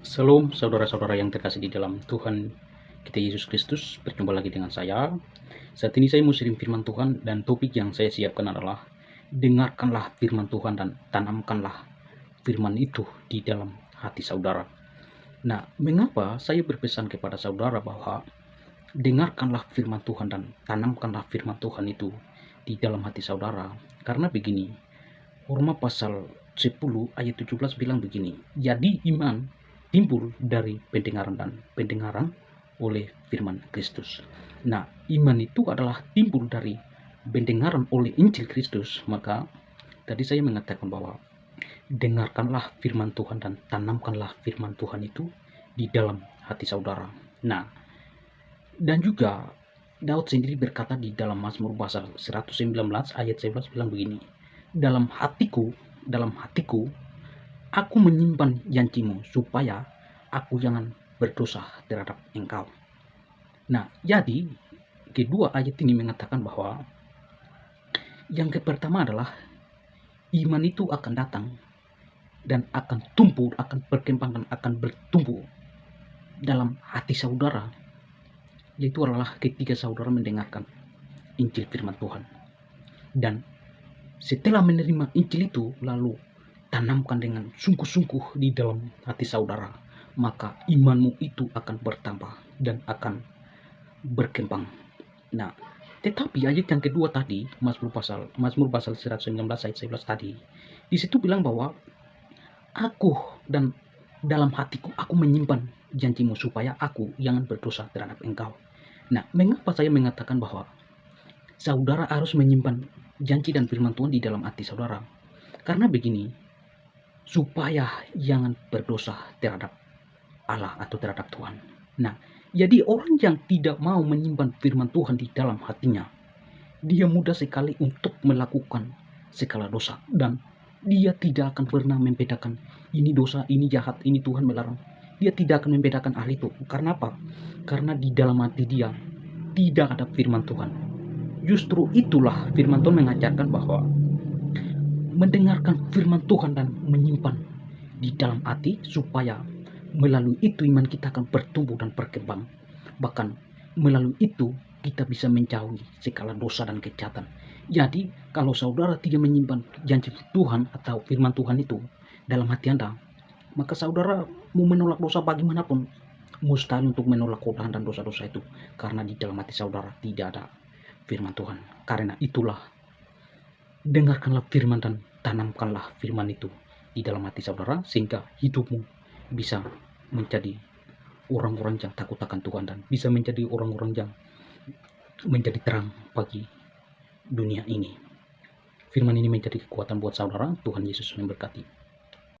Shalom saudara-saudara yang terkasih di dalam Tuhan kita Yesus Kristus. Berjumpa lagi dengan saya. Saat ini saya mau sharing firman Tuhan, dan topik yang saya siapkan adalah dengarkanlah firman Tuhan dan tanamkanlah firman itu di dalam hati saudara. Nah, mengapa saya berpesan kepada saudara bahwa dengarkanlah firman Tuhan dan tanamkanlah firman Tuhan itu di dalam hati saudara? Karena begini, Roma pasal 10 ayat 17 bilang begini, jadi iman timbul dari pendengaran dan pendengaran oleh firman Kristus. Nah, iman itu adalah timbul dari pendengaran oleh Injil Kristus. Maka tadi saya mengatakan bahwa dengarkanlah firman Tuhan dan tanamkanlah firman Tuhan itu di dalam hati saudara. Nah, dan juga Daud sendiri berkata di dalam Mazmur pasal 119 ayat 11 bilang begini, dalam hatiku aku menyimpan janjimu supaya aku jangan berdosa terhadap engkau. Nah, jadi kedua ayat ini mengatakan bahwa yang pertama adalah iman itu akan datang dan akan tumbuh, akan berkembang dan akan bertumbuh dalam hati saudara, yaitu adalah ketika saudara mendengarkan Injil firman Tuhan. Dan setelah menerima Injil itu, lalu tanamkan dengan sungguh-sungguh di dalam hati saudara, maka imanmu itu akan bertambah dan akan berkembang. Nah, tetapi ayat yang kedua tadi, Mazmur pasal 119 ayat 11 tadi, di situ bilang bahwa aku dan dalam hatiku aku menyimpan janjimu supaya aku jangan berdosa terhadap engkau. Nah, mengapa saya mengatakan bahwa saudara harus menyimpan janji dan firman Tuhan di dalam hati saudara? Karena begini, supaya jangan berdosa terhadap Allah atau terhadap Tuhan. Nah, jadi orang yang tidak mau menyimpan firman Tuhan di dalam hatinya, dia mudah sekali untuk melakukan segala dosa, dan dia tidak akan pernah membedakan ini dosa, ini jahat, ini Tuhan melarang. Dia tidak akan membedakan hal itu. Karena apa? Karena di dalam hati dia tidak ada firman Tuhan. Justru itulah firman Tuhan mengajarkan bahwa mendengarkan firman Tuhan dan menyimpan di dalam hati, supaya melalui itu iman kita akan bertumbuh dan berkembang. Bahkan melalui itu kita bisa menjauhi segala dosa dan kejahatan. Jadi kalau saudara tidak menyimpan janji Tuhan atau firman Tuhan itu dalam hati Anda, maka saudara mau menolak dosa bagaimanapun mustahil untuk menolak kotoran dan dosa-dosa itu, karena di dalam hati saudara tidak ada firman Tuhan. Karena itulah, dengarkanlah firman dan tanamkanlah firman itu di dalam hati saudara, sehingga hidupmu bisa menjadi orang-orang yang takut akan Tuhan dan bisa menjadi orang-orang yang menjadi terang bagi dunia ini. Firman ini menjadi kekuatan buat saudara. Tuhan Yesus memberkati.